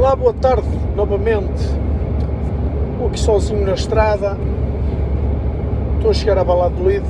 Olá, boa tarde, novamente. Estou aqui sozinho na estrada. Estou a chegar a Valladolid.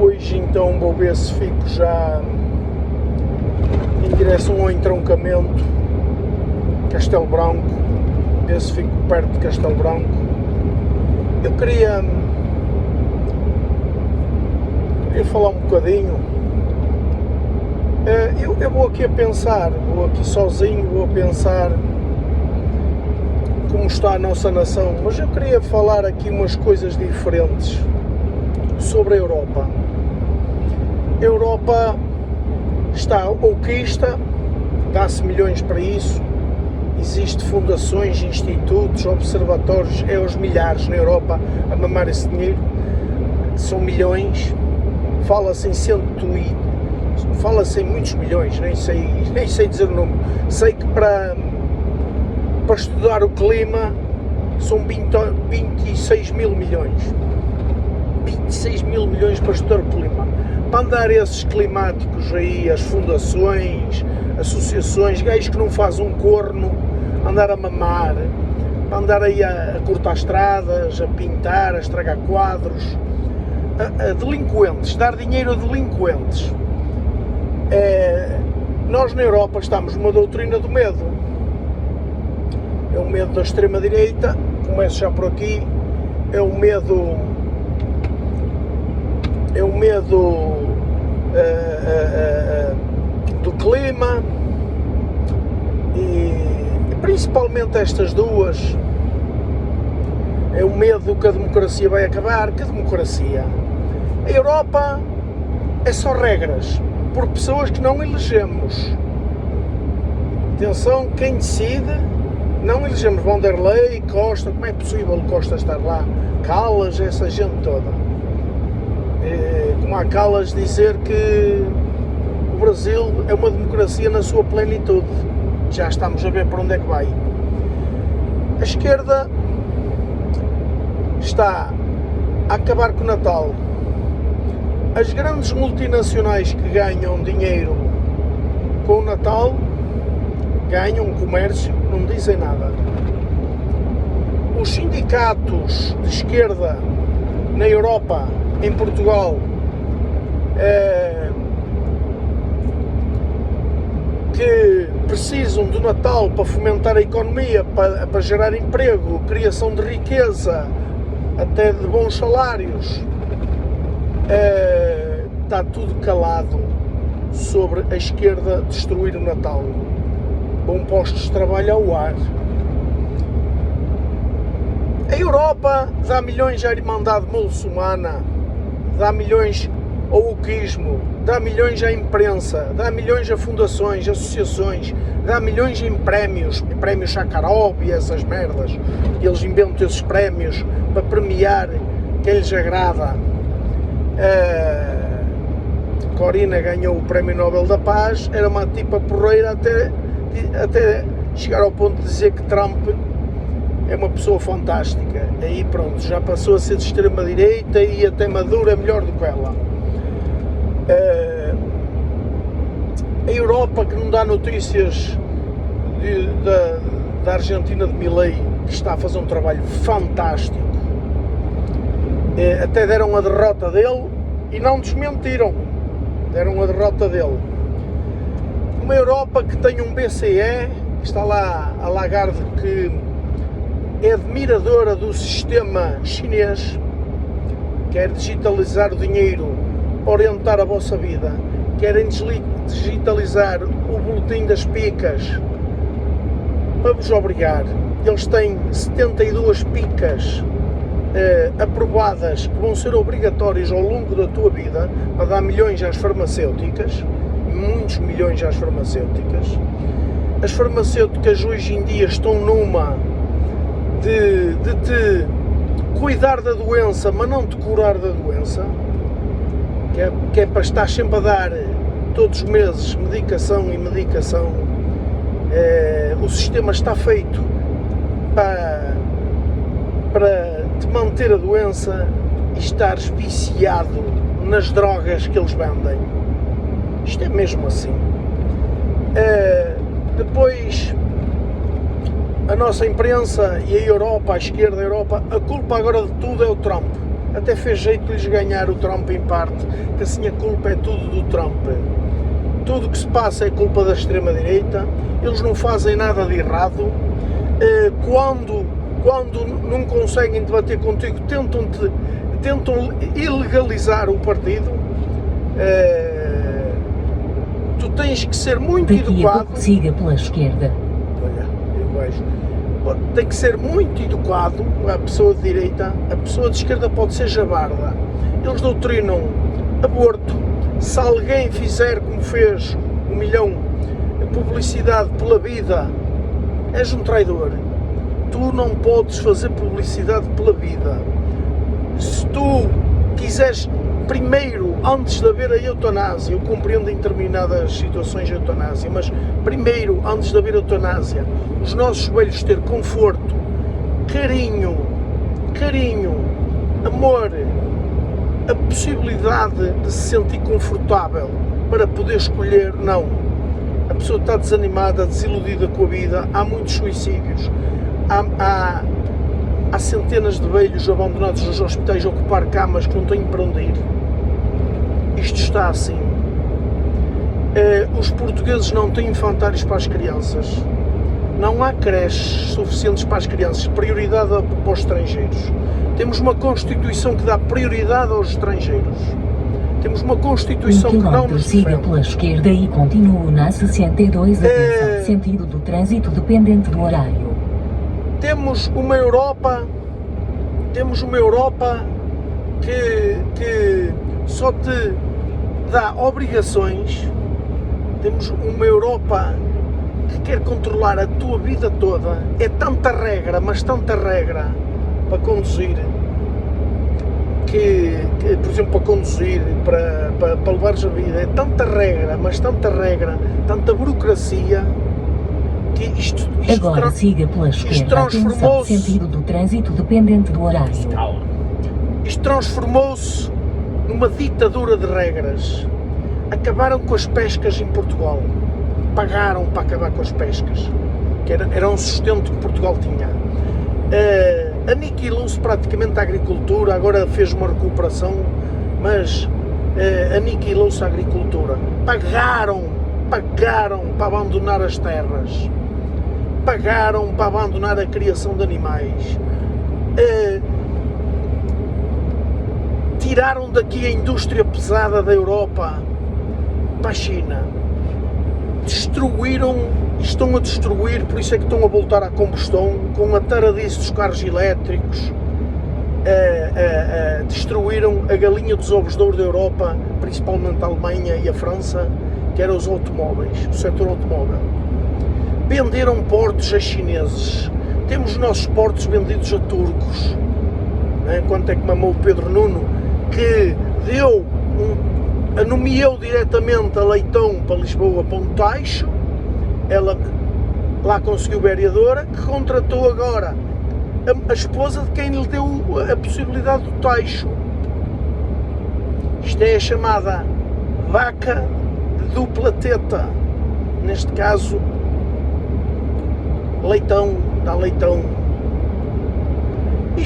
Hoje então vou ver se fico já em direção ao entroncamento Castelo Branco. Ver se fico perto de Castelo Branco. Eu queria falar um bocadinho. Eu vou aqui a pensar, vou aqui sozinho, vou a pensar como está a nossa nação, mas eu queria falar aqui umas coisas diferentes sobre a Europa. A Europa está oquista, dá-se milhões para isso, existem fundações, institutos, observatórios, aos milhares na Europa a mamar esse dinheiro, são milhões, fala-se em muitos milhões, nem sei dizer o número. Sei que para estudar o clima são 26 mil milhões. 26 mil milhões para estudar o clima. Para andar esses climáticos aí, as fundações, associações, gajos que não fazem um corno, andar a mamar, para andar aí a cortar estradas, a pintar, a estragar quadros, a delinquentes, dar dinheiro a delinquentes. Nós na Europa estamos numa doutrina do medo. É o medo da extrema-direita, começo já por aqui, é o medo do clima e principalmente estas duas, é o medo que a democracia vai acabar. Que democracia? A Europa é só regras, por pessoas que não elegemos. Atenção, quem decide, não elegemos Vanderlei, Costa, como é possível o Costa estar lá? Callas, essa gente toda. Como há Callas dizer que o Brasil é uma democracia na sua plenitude. Já estamos a ver para onde é que vai. A esquerda está a acabar com o Natal. As grandes multinacionais que ganham dinheiro com o Natal, ganham comércio, não dizem nada. Os sindicatos de esquerda na Europa, em Portugal, que precisam do Natal para fomentar a economia, para gerar emprego, criação de riqueza, até de bons salários, está tudo calado sobre a esquerda destruir o Natal. Bom postos de trabalho ao ar. A Europa dá milhões à Irmandade Muçulmana, dá milhões ao wokismo, dá milhões à imprensa, dá milhões a fundações, associações, dá milhões em prémios Sakharov e essas merdas. Eles inventam esses prémios para premiar quem lhes agrada. Corina ganhou o Prémio Nobel da Paz, era uma tipa porreira até chegar ao ponto de dizer que Trump é uma pessoa fantástica. Aí pronto, já passou a ser de extrema-direita e até Maduro é melhor do que ela. A Europa, que não dá notícias da Argentina de Milei, que está a fazer um trabalho fantástico. Até deram a derrota dele e não desmentiram, deram a derrota dele. Uma Europa que tem um BCE, está lá a Lagarde, que é admiradora do sistema chinês, quer digitalizar o dinheiro, orientar a vossa vida, querem digitalizar o boletim das picas para vos obrigar. Eles têm 72 picas aprovadas, que vão ser obrigatórias ao longo da tua vida, para dar milhões às farmacêuticas, muitos milhões às farmacêuticas. As farmacêuticas hoje em dia estão numa de te cuidar da doença, mas não te curar da doença, que é para estar sempre a dar todos os meses medicação e medicação. O sistema está feito para te manter a doença e estares viciado nas drogas que eles vendem. Isto é mesmo assim. Depois a nossa imprensa e a Europa, a esquerda da Europa, a culpa agora de tudo é o Trump. Até fez jeito de lhes ganhar o Trump em parte, que assim a culpa é tudo do Trump. Tudo o que se passa é culpa da extrema-direita, eles não fazem nada de errado. Quando não conseguem debater contigo, tentam ilegalizar o partido. Tu tens que ser muito educado. Siga pela esquerda. Olha, eu vejo. Tem que ser muito educado a pessoa de direita. A pessoa de esquerda pode ser jabarda. Eles doutrinam aborto. Se alguém fizer como fez 1 milhão de publicidade pela vida, és um traidor. Tu não podes fazer publicidade pela vida. Se tu quiseres primeiro, antes de haver a eutanásia, eu compreendo em determinadas situações a eutanásia, mas primeiro, antes de haver a eutanásia, os nossos velhos ter conforto, carinho, amor, a possibilidade de se sentir confortável para poder escolher, não. A pessoa está desanimada, desiludida com a vida, há muitos suicídios, há centenas de velhos abandonados nos hospitais a ocupar camas que não têm para onde ir. Isto está assim. Os portugueses não têm infantários para as crianças. Não há creches suficientes para as crianças. Prioridade para os estrangeiros. Temos uma Constituição que dá prioridade aos estrangeiros. Temos uma Constituição que não nos siga defende. pela esquerda e continue na 62, atenção, sentido do trânsito dependente do horário. Temos uma Europa que só te dá obrigações. Temos uma Europa que quer controlar a tua vida toda. É tanta regra, mas tanta regra para conduzir, que por exemplo, para conduzir, para levares a vida, é tanta regra, mas tanta regra, tanta burocracia, que isto Agora siga pela esquerda, atenção, sentido do trânsito dependente do horário. Isto transformou-se numa ditadura de regras. Acabaram com as pescas em Portugal. Pagaram para acabar com as pescas, que era um sustento que Portugal tinha. Aniquilou-se praticamente a agricultura, agora fez uma recuperação, mas aniquilou-se a agricultura. Pagaram para abandonar as terras. Pagaram para abandonar a criação de animais. Tiraram daqui a indústria pesada da Europa para a China. Destruíram, estão a destruir, por isso é que estão a voltar à combustão, com a taradice dos carros elétricos. Destruíram a galinha dos ovos de ouro da Europa, principalmente a Alemanha e a França, que eram os automóveis, o setor automóvel. Venderam portos a chineses. Temos os nossos portos vendidos a turcos. Quanto é que mamou o Pedro Nuno, que nomeou diretamente a Leitão para Lisboa para um taixo. Ela lá conseguiu vereadora, que contratou agora a esposa de quem lhe deu a possibilidade do taixo. Isto é a chamada vaca de dupla teta, neste caso Leitão, dá Leitão. E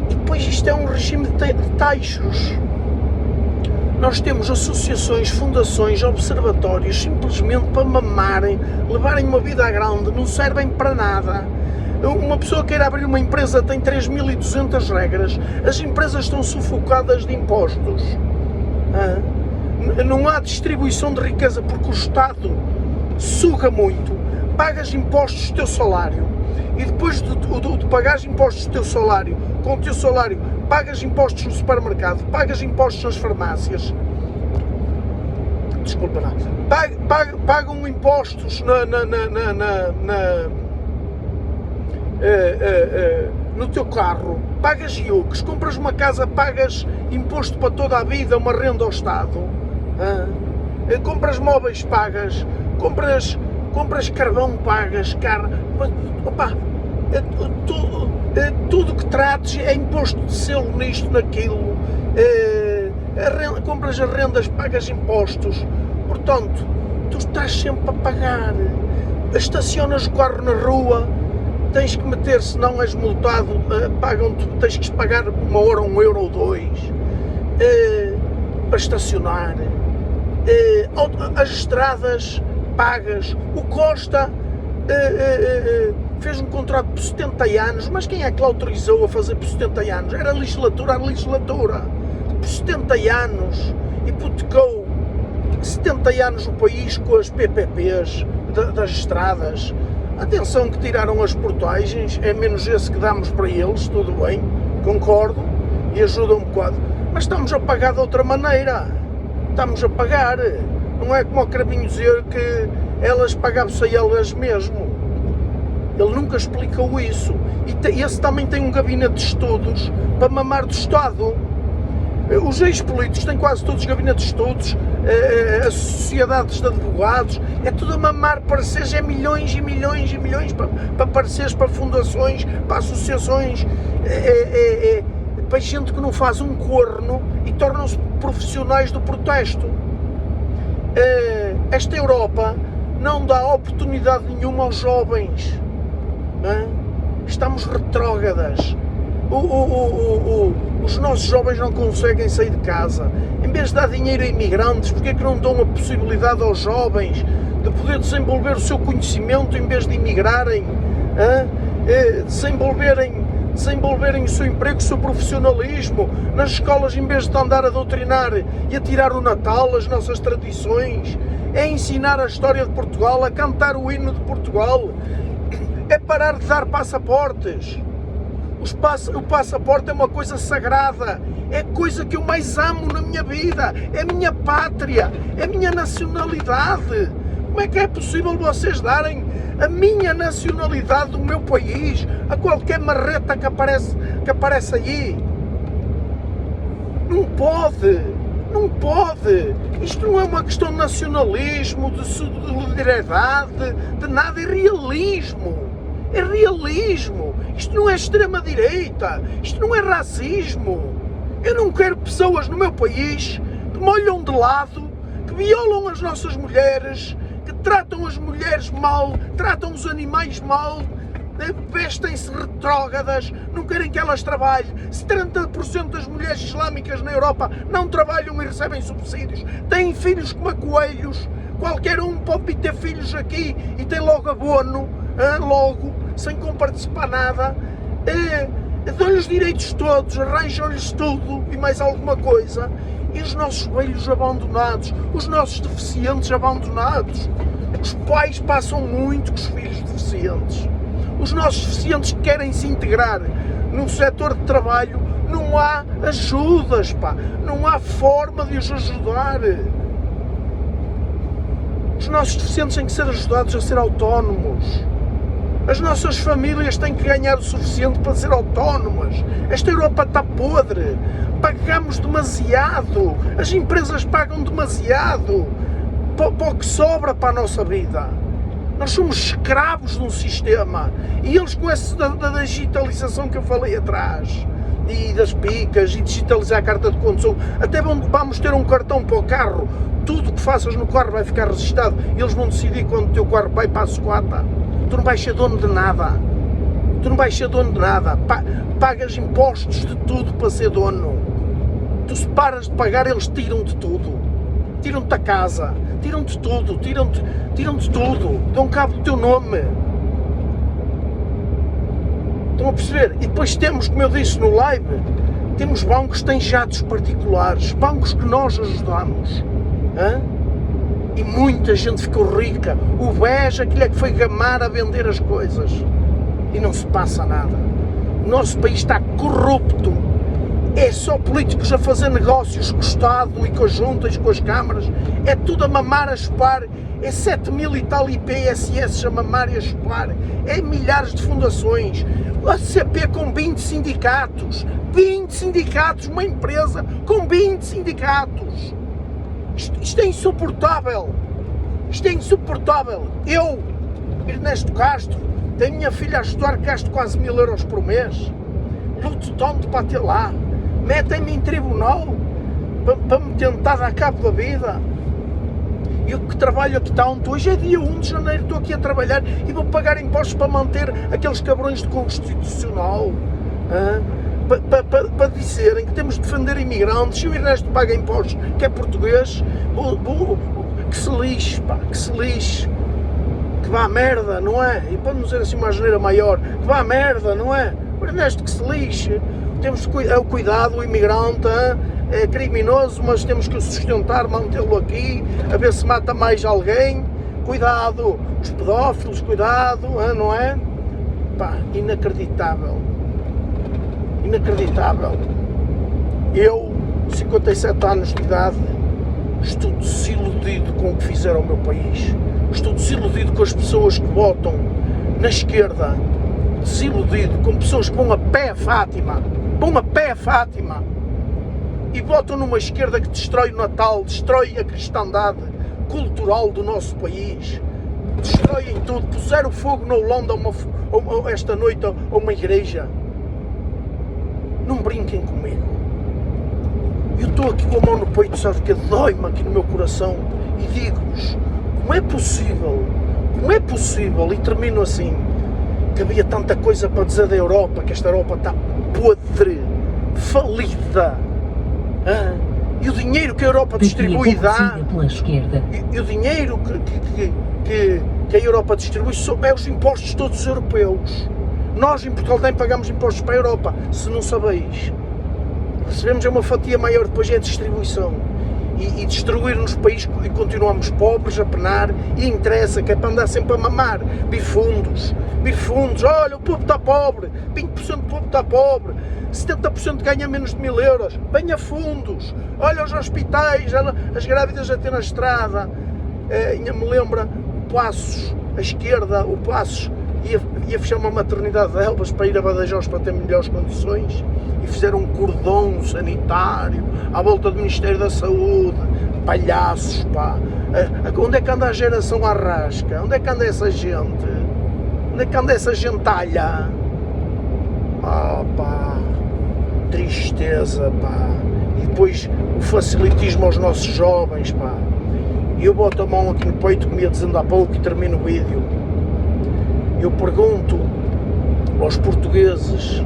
depois isto é um regime de taixos. Nós temos associações, fundações, observatórios, simplesmente para mamarem, levarem uma vida à grande, não servem para nada. Uma pessoa queira abrir uma empresa tem 3.200 regras, as empresas estão sufocadas de impostos. Não há distribuição de riqueza porque o Estado suga muito, pagas impostos do teu salário e depois de pagares impostos do teu salário, com o teu salário pagas impostos no supermercado, pagas impostos nas farmácias, desculpa lá, pagam impostos no teu carro, pagas IUCs, compras uma casa, pagas imposto para toda a vida, uma renda ao Estado, compras móveis, pagas, compras carvão, pagas, carne, opa, tudo que trates é imposto de selo nisto, naquilo, compras as rendas, pagas impostos. Portanto, tu estás sempre a pagar. Estacionas o carro na rua, tens que meter, se não és multado, tens que pagar 1 hora, 1 euro ou 2 para estacionar. As estradas pagas. O Costa fez um contrato por 70 anos, mas quem é que lhe autorizou a fazer por 70 anos? Era a legislatura, por 70 anos, hipotecou 70 anos o país com as PPPs das estradas. Atenção que tiraram as portagens, é menos esse que damos para eles, tudo bem, concordo, e ajuda um bocado, mas estamos a pagar de outra maneira, estamos a pagar, não é como o Cravinho dizer que elas pagavam-se a elas mesmo, ele nunca explicou isso, e esse também tem um gabinete de estudos para mamar do Estado. Os ex-políticos têm quase todos os gabinetes de estudos, as sociedades de advogados, é tudo a mamar pareceres, é milhões e milhões e milhões para pareceres, para fundações, para associações, para gente que não faz um corno e tornam-se profissionais do protesto. Esta Europa não dá oportunidade nenhuma aos jovens, não é? Estamos retrógradas. Os nossos jovens não conseguem sair de casa. Em vez de dar dinheiro a imigrantes, porque é que não dão a possibilidade aos jovens de poder desenvolver o seu conhecimento em vez de imigrarem, desenvolverem o seu emprego, o seu profissionalismo nas escolas, em vez de andar a doutrinar e a tirar o Natal, as nossas tradições, é ensinar a história de Portugal, a cantar o hino de Portugal, é parar de dar passaportes. O passaporte é uma coisa sagrada, é a coisa que eu mais amo na minha vida, é a minha pátria, é a minha nacionalidade. Como é que é possível vocês darem a minha nacionalidade do meu país a qualquer marreta que aparece aí? Não pode, não pode. Isto não é uma questão de nacionalismo, de solidariedade, de nada, é realismo. É realismo, isto não é extrema-direita, isto não é racismo. Eu não quero pessoas no meu país que me olham de lado, que violam as nossas mulheres, que tratam as mulheres mal, tratam os animais mal, vestem-se retrógradas, não querem que elas trabalhem. 70% das mulheres islâmicas na Europa não trabalham e recebem subsídios, têm filhos como coelhos, qualquer um pode ter filhos aqui e tem logo abono, logo, sem comparticipar nada, dão-lhe os direitos todos, arranjam-lhes tudo e mais alguma coisa, e os nossos velhos abandonados, os nossos deficientes abandonados, os pais passam muito com os filhos deficientes, os nossos deficientes que querem se integrar no setor de trabalho, não há ajudas, pá, não há forma de os ajudar. Os nossos deficientes têm que ser ajudados a ser autónomos. As nossas famílias têm que ganhar o suficiente para ser autónomas. Esta Europa está podre. Pagamos demasiado. As empresas pagam demasiado para o que sobra para a nossa vida. Nós somos escravos de um sistema. E eles, com essa da digitalização que eu falei atrás, e das picas, e digitalizar a carta de condução, até vamos ter um cartão para o carro. Tudo que faças no carro vai ficar registado. Eles vão decidir quando o teu carro vai para a sucata. Tu não vais ser dono de nada. Tu não vais ser dono de nada. Pagas impostos de tudo para ser dono. Tu, se paras de pagar, eles tiram-te tudo. Tiram-te a casa. Tiram-te tudo. Tiram-te tudo. Dão cabo do teu nome. Estão a perceber? E depois temos, como eu disse no live, temos bancos que têm jatos particulares. Bancos que nós ajudamos. E muita gente ficou rica. O BES, aquilo é que foi gamar a vender as coisas. E não se passa nada. O nosso país está corrupto. É só políticos a fazer negócios com o Estado e com as juntas, com as câmaras. É tudo a mamar, a chupar. É 7.000 e tal IPSS a mamar e a chupar. É milhares de fundações. A CP com 20 sindicatos. 20 sindicatos, uma empresa com 20 sindicatos. Isto é insuportável. Isto é insuportável. Eu, Ernesto Castro, tenho minha filha a estudar, gasto quase 1.000 euros por mês. Luto tanto para ter lá. Metem-me em tribunal para me tentar dar cabo da vida. Eu que trabalho aqui tanto, hoje é dia 1 de janeiro, estou aqui a trabalhar e vou pagar impostos para manter aqueles cabrões de Constitucional. Para dizerem que temos de defender imigrantes e o resto paga impostos, que é português, que se lixe, pá, que se lixe. Que vá à merda, não é? E para não dizer assim uma asneira maior, que vá à merda, não é? O resto que se lixe. Temos o cuidado, o imigrante é criminoso, mas temos que o sustentar, mantê-lo aqui, a ver se mata mais alguém. Cuidado, os pedófilos, cuidado, não é? Pá, inacreditável. Inacreditável. Eu, 57 anos de idade, estou desiludido com o que fizeram ao meu país. Estou desiludido com as pessoas que votam na esquerda. Desiludido com pessoas que vão a pé a Fátima. Vão a pé a Fátima. E votam numa esquerda que destrói o Natal, destrói a cristandade cultural do nosso país. Destroem tudo. Puseram fogo na Holanda esta noite a uma igreja. Não brinquem comigo. Eu estou aqui com a mão no peito, sabe, que dói-me aqui no meu coração, e digo-vos, como é possível, e termino assim, que havia tanta coisa para dizer da Europa, que esta Europa está podre, falida, e o dinheiro que a Europa distribui e dá, e o dinheiro que a Europa distribui é os impostos todos os europeus. Nós em Portugal nem pagamos impostos para a Europa, se não sabeis. Recebemos uma fatia maior, depois é a distribuição. E destruir-nos o país e continuamos pobres, a penar, e interessa, que é para andar sempre a mamar. Bifundos, olha, o povo está pobre, 20% do povo está pobre, 70% ganha menos de 1000 euros, venha fundos, olha os hospitais, as grávidas até na estrada. Ainda me lembra o Passos, a esquerda, o Passos, ia fechar uma maternidade de Elvas para ir a Badajoz para ter melhores condições, e fizeram um cordão sanitário à volta do Ministério da Saúde. Palhaços, pá. Onde é que anda a geração Arrasca? Onde é que anda essa gente? Onde é que anda essa gentalha? Pá, tristeza, pá. E depois o facilitismo aos nossos jovens, pá. E eu boto a mão aqui no peito, como ia dizendo há pouco, e termino o vídeo. Eu pergunto aos portugueses,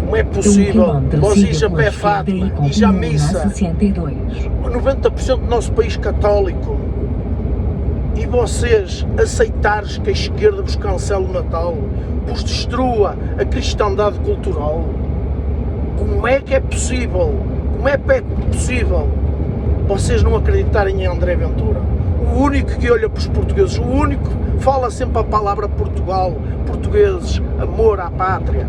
como é possível vocês a pé Fátima e já missa, 90% do nosso país católico, e vocês aceitares que a esquerda vos cancele o Natal, vos destrua a cristandade cultural? Como é que é possível? Como é que é possível vocês não acreditarem em André Ventura? O único que olha para os portugueses, o único que fala sempre a palavra Portugal, portugueses, amor à pátria.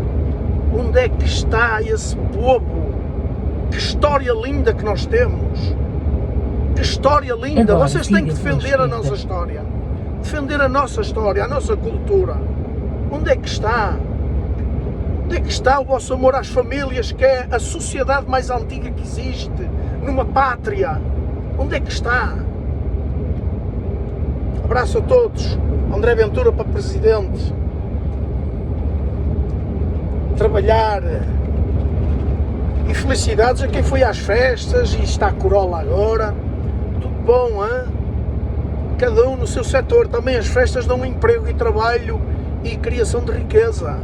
Onde é que está esse povo? Que história linda que nós temos! Que história linda! Agora, vocês têm que defender a nossa história, defender a nossa história, a nossa cultura. Onde é que está? Onde é que está o vosso amor às famílias, que é a sociedade mais antiga que existe numa pátria? Onde é que está? Abraço a todos. André Ventura para presidente. Trabalhar. E felicidades a quem foi às festas e está a Corolla agora. Tudo bom, hein? Cada um no seu setor. Também as festas dão emprego e trabalho e criação de riqueza.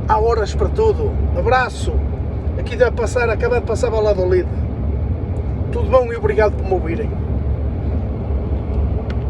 Há horas para tudo. Abraço. Aqui deve passar, acaba de passar Valladolid. Tudo bom e obrigado por me ouvirem.